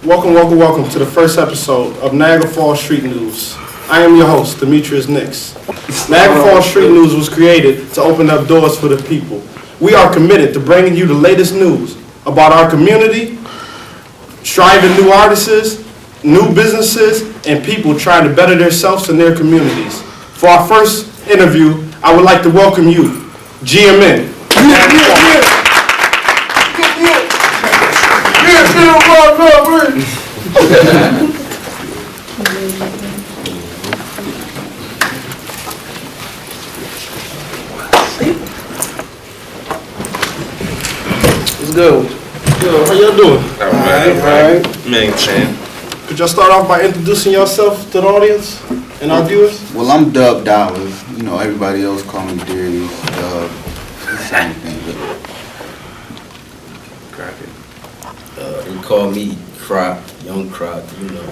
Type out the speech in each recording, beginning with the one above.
Welcome to the first episode of Niagara Falls Street News. I am your host, Demetreus Nix. Niagara Falls Street News was created to open up doors for the people. We are committed to bringing you the latest news about our community, striving new artists, new businesses, and people trying to better themselves and their communities. For our first interview, I would like to welcome you, GMN. What's good? Yo, how y'all doing? All right. Maintain. Could y'all start off by introducing yourself to the audience and our viewers? Well, I'm Dub Dollars. You know, everybody else call me Darius, Dub. Same thing. Crack it. You call me Crop, Young Crop, you know.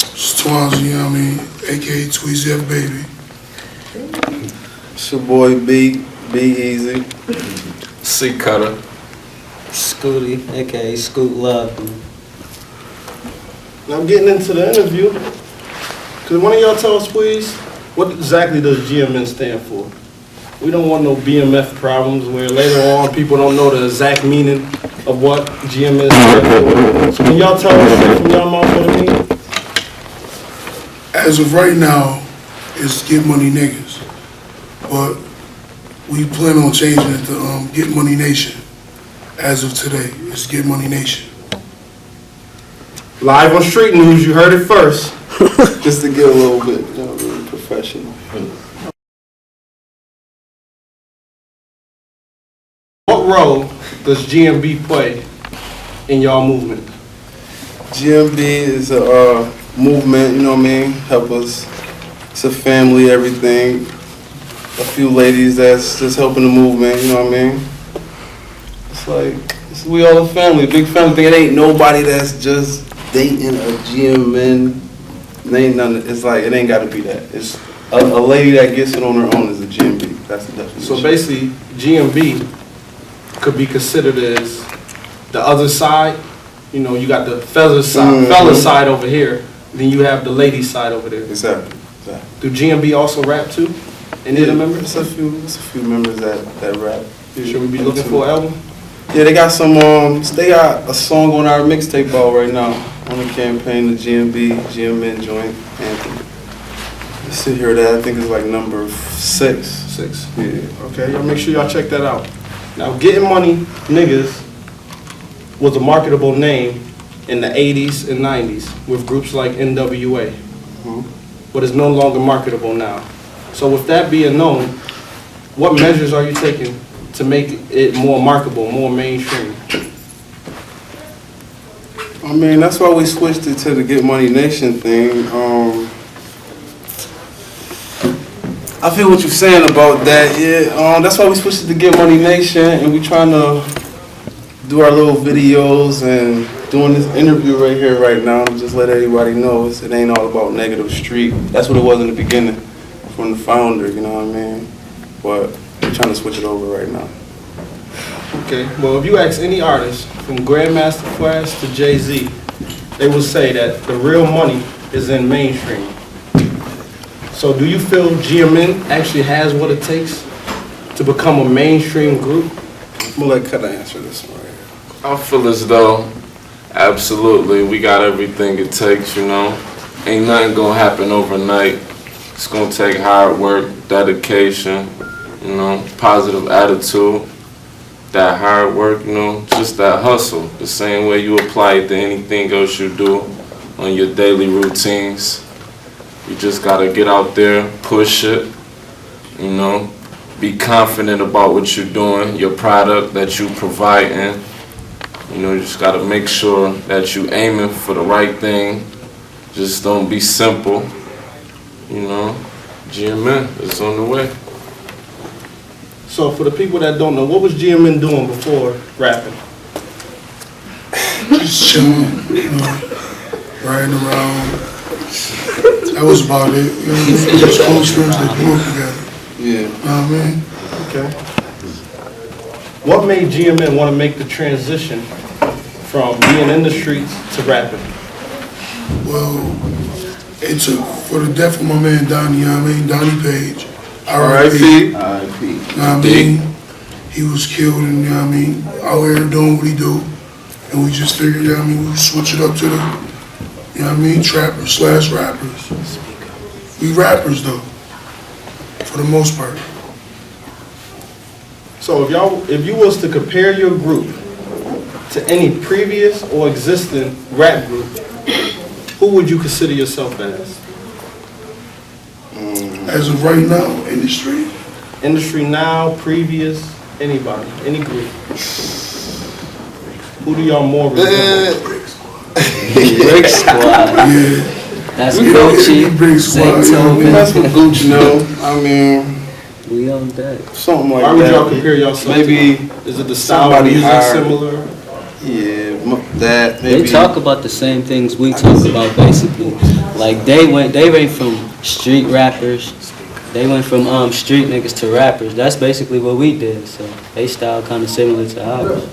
It's Twanza, you know what I mean? AKA Tweezy F Baby. It's your boy B Easy. C Cutter. Scooty, aka Scoot Love. Now getting into the interview, could one of y'all tell us, please, what exactly does GMN stand for? We don't want no BMF problems where later on people don't know the exact meaning of what GMN stands for. So can y'all tell us straight from y'all mouth what it means? As of right now, it's Get Money Niggas. But we plan on changing it to Get Money Nation. As of today, it's Get Money Nation. Live on Street News, you heard it first. Just to get a little bit, you know, really professional. What role does GMB play in y'all movement? GMB is a movement, you know what I mean? Help us. It's a family, everything. A few ladies that's just helping the movement, you know what I mean? It's like, we all a family, big family thing. It ain't nobody that's just dating a GMN. It ain't none. It's like, it ain't gotta be that. It's a lady that gets it on her own is a GMB. That's the definition. So basically, GMB could be considered as the other side. You know, you got the fella side over here, then you have the lady side over there. Exactly. Do GMB also rap too? Any of the members? It's a few members that rap. Should we be looking for an album? Yeah, they got some. They got a song on our mixtape ball right now on the campaign, the GMN joint anthem. Let's see here. That I think is like number 6. 6. Yeah. Okay, y'all make sure y'all check that out. Now, Getting Money Niggas was a marketable name in the 80s and 90s with groups like NWA, but it's no longer marketable now. So with that being known, what measures are you taking to make it more marketable, more mainstream? I mean, that's why we switched it to the Get Money Nation thing. I feel what you're saying about that. Yeah, that's why we switched it to Get Money Nation, and we trying to do our little videos and doing this interview right here, right now. Just let everybody know it ain't all about negative street. That's what it was in the beginning, from the founder. You know what I mean? But we're trying to switch it over right now. Okay, well, if you ask any artist, from Grandmaster Flash to Jay-Z, they will say that the real money is in mainstream. So do you feel GMN actually has what it takes to become a mainstream group? I'm gonna let Cutter answer this one right here. I feel as though, absolutely, we got everything it takes, you know. Ain't nothing gonna happen overnight. It's gonna take hard work, dedication, you know, positive attitude. That hard work, you know, just that hustle. The same way you apply it to anything else you do on your daily routines. You just gotta get out there, push it, you know, be confident about what you're doing, your product that you providing. You know, you just gotta make sure that you aiming for the right thing. Just don't be simple, you know. GMN is on the way. So for the people that don't know, what was GMN doing before rapping? Just chilling, you know, riding around. That was about it. You know what I mean? Just close friends that grew up together. Yeah. You know what I mean? Okay. What made GMN want to make the transition from being in the streets to rapping? Well, it took for the death of my man Donnie, you know what I mean? Donnie Page. R.I.P. You know what I mean? He was killed and, you know what I mean, out here doing what he do. And we just figured, you know what I mean, we would switch it up to the, you know what I mean, trappers / rappers. We rappers though, for the most part. So if you was to compare your group to any previous or existing rap group, who would you consider yourself as? As of right now, industry, Industry now, previous, anybody, any group. Who do y'all more resemble? Brick Squad. yeah. That's We Gucci. Brick Squad, you know what I mean? That's what Gucci know. I mean, We on that. something like Why would that. y'all compare yourself Maybe to? Is it the style of somebody music hired. similar? That maybe. They talk about the same things we talk about basically. Like they went from street rappers, they went from street niggas to rappers. That's basically what we did. So they style kind of similar to ours.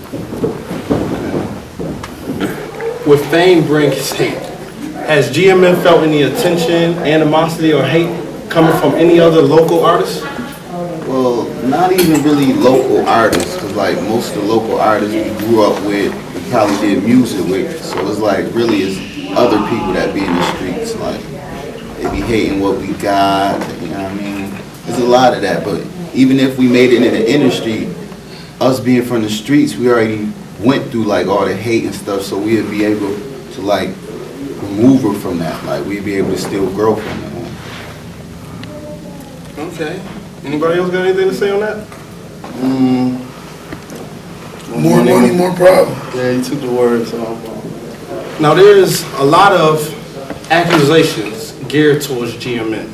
With fame brings hate. Has GMN felt any attention, animosity, or hate coming from any other local artists? Well, not even really local artists, because like most of the local artists we grew up with, we probably did music with. So it's like really it's other people that be in the streets, like they be hating what we got, you know what I mean? There's a lot of that, but even if we made it in the industry, us being from the streets, we already went through like all the hate and stuff, so we'd be able to like remove her from that, like we'd be able to still grow from that. Okay. Anybody else got anything to say on that? More money, more problems. Yeah, you took the words off. Now there's a lot of accusations geared towards GMN,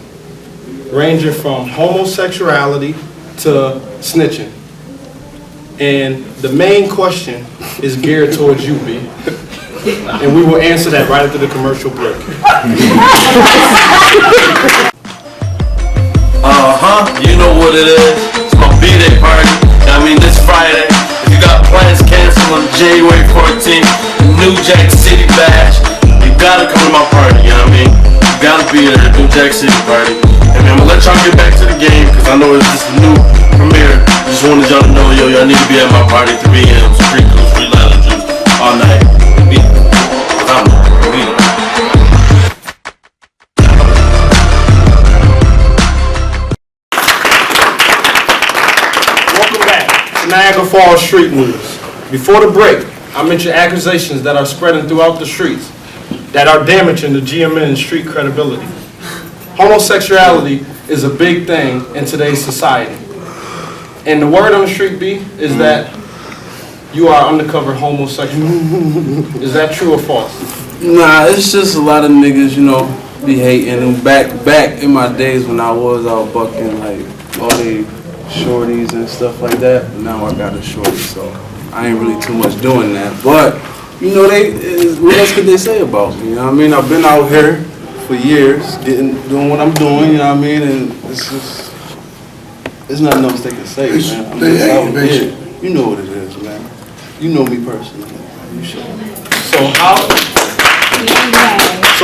ranging from homosexuality to snitching. And the main question is geared towards you, B. And we will answer that right after the commercial break. You know what it is. It's my B-Day party. I mean, this Friday. If you got plans canceled on January 14th, the New Jack City Bash, you gotta come to my party, you know what I mean? You gotta be there, the New Jack City party. And I'm gonna let y'all get back to the game, because I know it's just a new premiere. Just wanted y'all to know, yo, y'all need to be at my party, 3 a.m. Street Cool, Street Line Juice, all night. Be there. I'm be there. Niagara Falls street news. Before the break, I mentioned accusations that are spreading throughout the streets that are damaging the GMN street credibility. Homosexuality is a big thing in today's society. And the word on the street, B, is that you are undercover homosexual. Is that true or false? Nah, it's just a lot of niggas, you know, be hating. And back in my days when I was out bucking like all the shorties and stuff like that. Now I got a shorty, so I ain't really too much doing that. But you know, what else could they say about me? You know what I mean? I've been out here for years, doing what I'm doing. You know what I mean? And it's just, there's nothing else they can say, man. I'm just out here. You know what it is, man. You know me personally. You should. So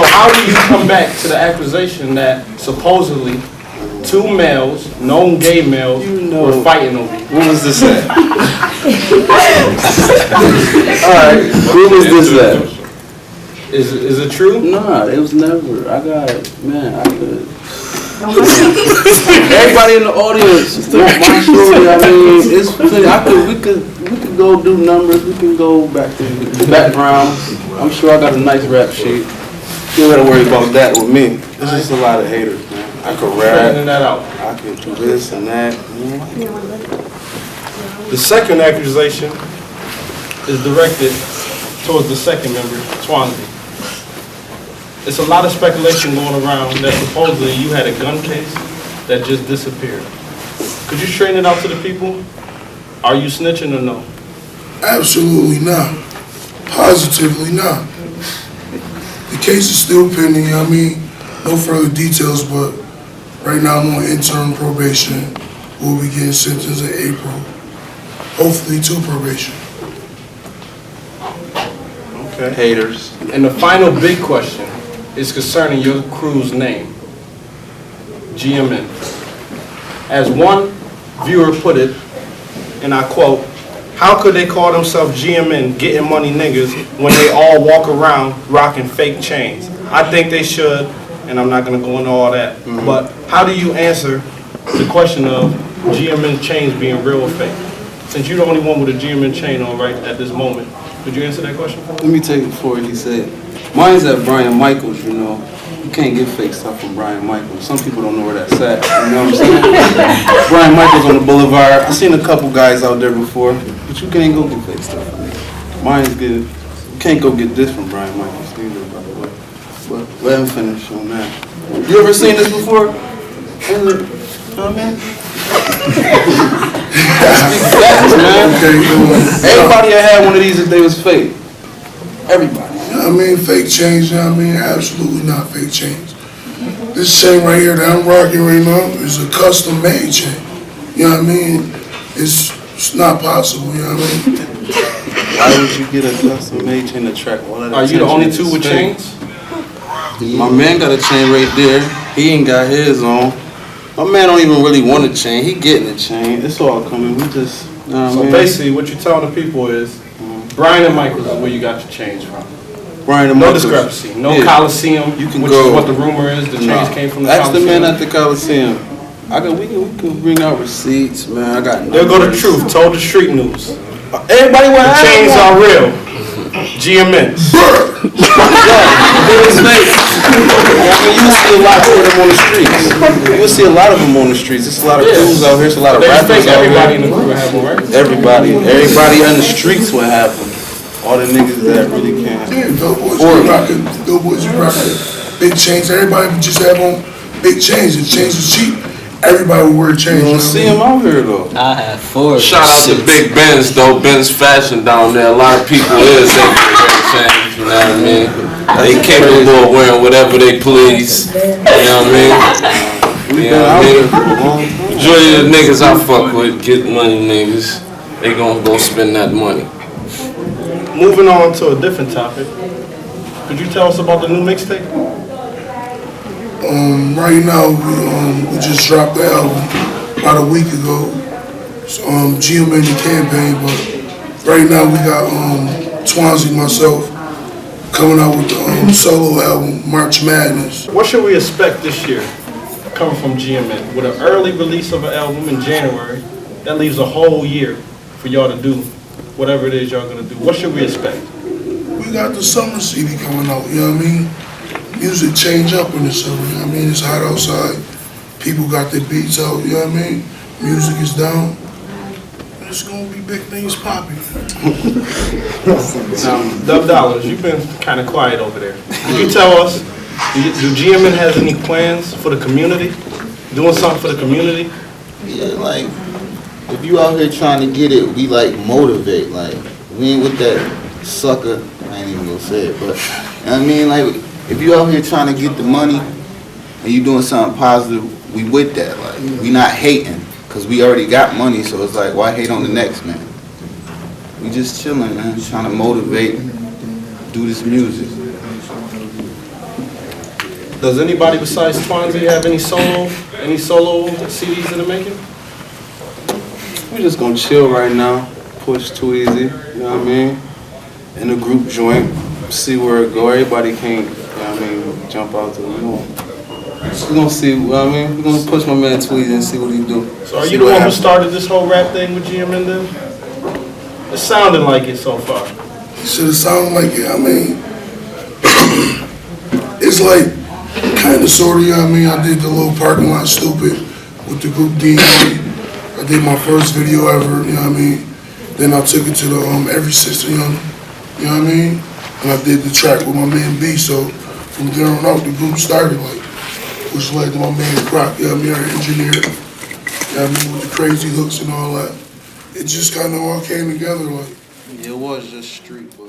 how do you come back to the accusation that supposedly 2 males, known gay males, were fighting over you? When was this at? Alright, when was this at? Is it true? Nah, it was never. I could. Everybody in the audience, my story, I mean, it's plenty. We could go do numbers, we can go back to the background. I'm sure I got a nice rap sheet. You don't gotta worry about that with me. There's just a lot of haters, man. I could Straightening rap, that out. I could do this and that. The second accusation is directed towards the second member, Swansea. It's a lot of speculation going around that supposedly you had a gun case that just disappeared. Could you straighten it out to the people? Are you snitching or no? Absolutely not. Positively not. The case is still pending, you know what I mean? No further details, but right now I'm on interim probation. We'll be getting sentenced in April. Hopefully to probation. Okay. Haters. And the final big question is concerning your crew's name, GMN. As one viewer put it, and I quote, "How could they call themselves GMN, getting money niggas, when they all walk around rocking fake chains?" I think they should, and I'm not gonna go into all that, but how do you answer the question of GMN chains being real or fake? Since you're the only one with a GMN chain on right at this moment, could you answer that question for me? Let me take it forward. He said, mine's at Brian Michaels, you know. You can't get fake stuff from Brian Michaels. Some people don't know where that's at, you know what I'm saying? Brian Michaels on the boulevard. I've seen a couple guys out there before, but you can't go get fake stuff from me. Mine's good. You can't go get this from Brian Michaels either, by the way. But let him finish on that. You ever seen this before? Oh, man. Facts, man. Everybody that had one of these if they was fake. Everybody. You know what I mean? Fake chains, you know what I mean? Absolutely not fake chains. This chain right here that I'm rocking right now is a custom made chain. You know what I mean? It's not possible, you know what I mean? Why would you get a custom made chain to attract all that Are you the only attention? two with chains? My man got a chain right there. He ain't got his on. My man don't even really want a chain. He getting a chain. It's all coming. We just, you know what I So mean? basically, what you're telling the people is, Brian and Michaels is where you got your chains from. Brian and No Michaels. discrepancy, no Yeah. Coliseum, You can which go- is what the rumor is, the chains came from the Ask the Coliseum. man at the Coliseum. We can bring out receipts, man. I got They'll go to numbers. Truth, told the street news. Everybody will The have chains one. are real. GMN. It's fake. I mean, you see a lot of them on the streets. You'll see a lot of them on the streets. There's a lot of crews out here. There's a lot of They rappers fake out everybody in here. the crew have one, right? Everybody on the streets will have them. All the niggas that really can't. Yeah, dope boys be rocking big chains. Everybody would just have on big chains. If chains was cheap, everybody would wear chains. You know don't what I see mean? them out here though. I have 4. Shout out to Big Ben's though, Ben's Fashion down there. A lot of people is able to wear chains, you know what I mean? They capable of wearing whatever they please, you know what I mean? We You been know what out I here mean? for a long time. Majority of the niggas I fuck with, get money niggas, they gonna go spend that money. Moving on to a different topic. Could you tell us about the new mixtape? Right now, we just dropped the album about a week ago. It's GMN the campaign, but right now we got Swansea and myself coming out with the solo album, March Madness. What should we expect this year coming from GMN? With an early release of an album in January, that leaves a whole year for y'all to do whatever it is y'all gonna do. What should we expect? We got the summer CD coming out, you know what I mean? Music change up in the summer, you know what I mean? It's hot outside, people got their beats out, you know what I mean? Music is down. It's gonna be big things popping. Dub Dollars, you've been kind of quiet over there. Can you tell us, do GMN has any plans for the community? Doing something for the community? Yeah, like, if you out here trying to get it, we like motivate. Like, we ain't with that sucker, I ain't even gonna say it, but, you know what I mean? Like, if you out here trying to get the money and you doing something positive, we with that. Like, we not hating, because we already got money, so it's like, why hate on the next man? We just chilling, man, trying to motivate, do this music. Does anybody besides Swansea have any solo CDs in the making? We just gonna chill right now, push Too Easy, you know what I mean? In a group joint, see where it go. Everybody can't, you know what I mean, jump out to the room. We're gonna see, you know what I mean? We're gonna push my man Too Easy and see what he do. So are you the one who started this whole rap thing with GMN then? It sounded like it so far. Should have sounded like it, I mean, it's like, kind of, sort of, you know what I mean? I did the little parking lot stupid with the group D. I did my first video ever, you know what I mean? Then I took it to the Every Sister Young, you know what I mean? And I did the track with my man B, so from there on out, the group started, like, which led to my man Croc, you know what I mean, our engineer, you know what I mean, with the crazy hooks and all that. It just kind of all came together, like. It was just street, but